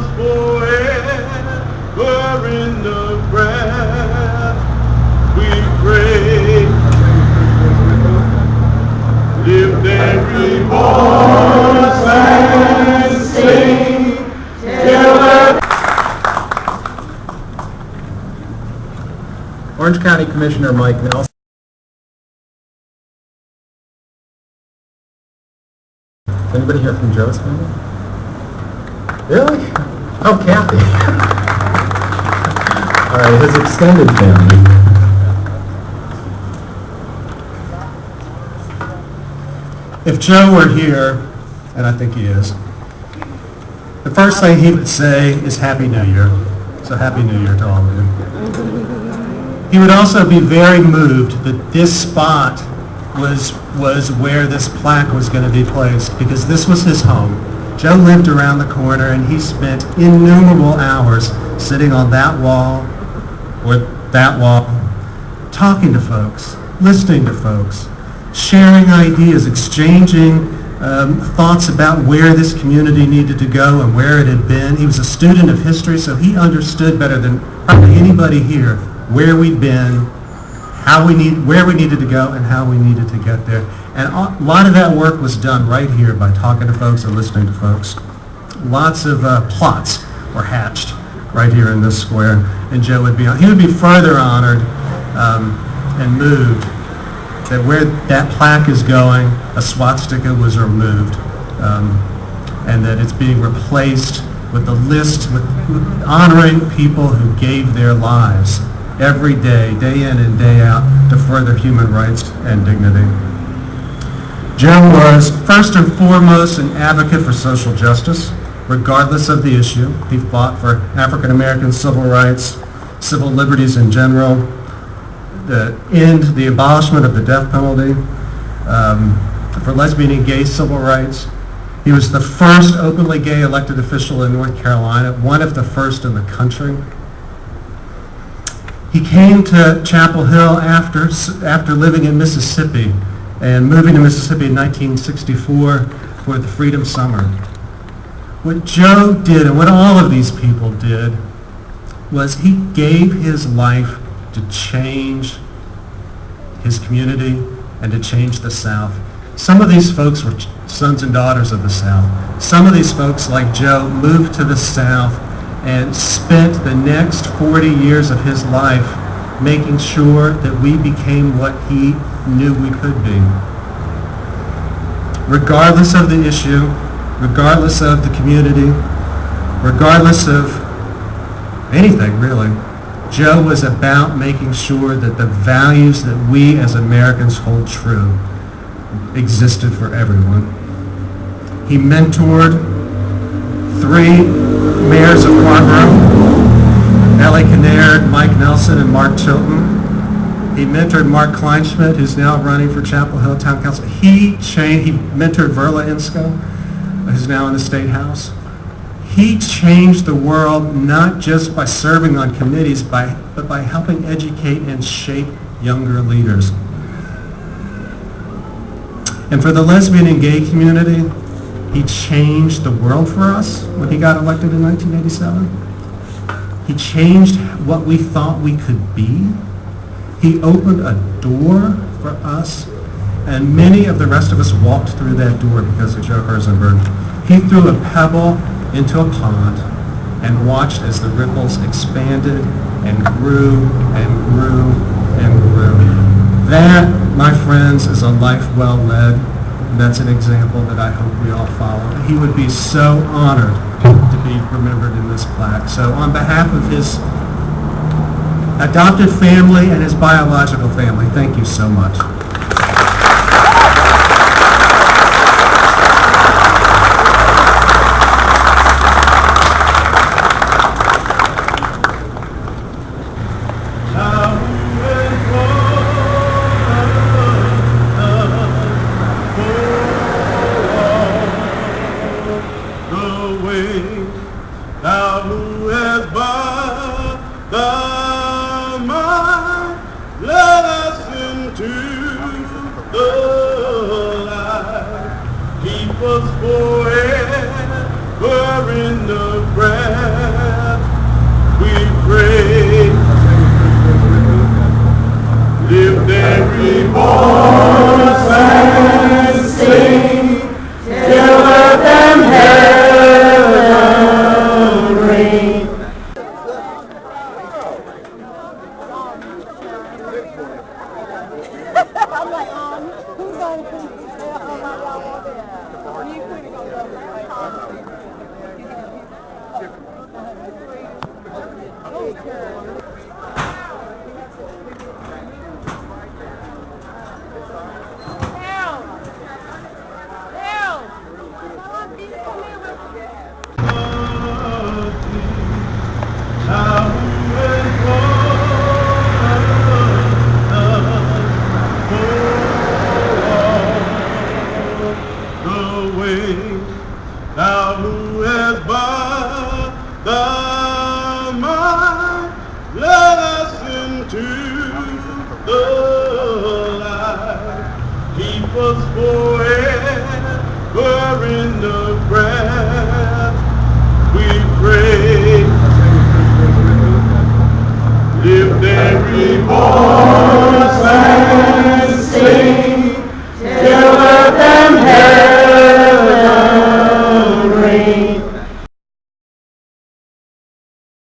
us forever in the breath we pray. Lift every voice and sing till Orange County Commissioner Mike Nelson. Is anybody here from Joe's family? Really? Oh, Kathy. All right, his extended family. If Joe were here, and I think he is, the first thing he would say is Happy New Year. So Happy New Year to all of you. He would also be very moved that this spot was where this plaque was going to be placed, because this was his home. Joe lived around the corner, and he spent innumerable hours sitting on that wall or that wall, talking to folks, listening to folks, sharing ideas, exchanging thoughts about where this community needed to go and where it had been. He was a student of history, so he understood better than probably anybody here where we'd been, where we needed to go, and how we needed to get there. And a lot of that work was done right here by talking to folks and listening to folks. Lots of plots were hatched right here in this square, and Joe would be further honored and moved that where that plaque is going, a swastika was removed, and that it's being replaced with a list with honoring people who gave their lives every day, day in and day out, to further human rights and dignity. Joe was first and foremost an advocate for social justice, regardless of the issue. He fought for African American civil rights, civil liberties in general, the abolishment of the death penalty, for lesbian and gay civil rights. He was the first openly gay elected official in North Carolina, one of the first in the country. He came to Chapel Hill after living in Mississippi and moving to Mississippi in 1964 for the Freedom Summer. What Joe did, and what all of these people did, was he gave his life to change his community and to change the South. Some of these folks were sons and daughters of the South. Some of these folks, like Joe, moved to the South and spent the next 40 years of his life making sure that we became what he knew we could be. Regardless of the issue, regardless of the community, regardless of anything really, Joe was about making sure that the values that we as Americans hold true existed for everyone. He mentored 3 mayors of Marlboro, Ellie Kinnaird, Mike Nelson, and Mark Chilton. He mentored Mark Kleinschmidt, who's now running for Chapel Hill Town Council. He mentored Verla Insko, who's now in the State House. He changed the world not just by serving on committees, but by helping educate and shape younger leaders. And for the lesbian and gay community, he changed the world for us when he got elected in 1987. He changed what we thought we could be. He opened a door for us, and many of the rest of us walked through that door because of Joe Herzenberg. He threw a pebble into a pond and watched as the ripples expanded and grew and grew and grew. That, my friends, is a life well led. That's an example that I hope we all follow. He would be so honored to be remembered in this plaque. So on behalf of his adopted family and his biological family, thank you so much. Thou who hast brought the mind, let us into the light. Keep us forever in the breath every voice and sing, till earth and heaven ring. I'm like, who's going to me and Queen are going to Thou who hast bought the mind, let us into the light. Keep us forever in the breath, we pray. Lift every voice.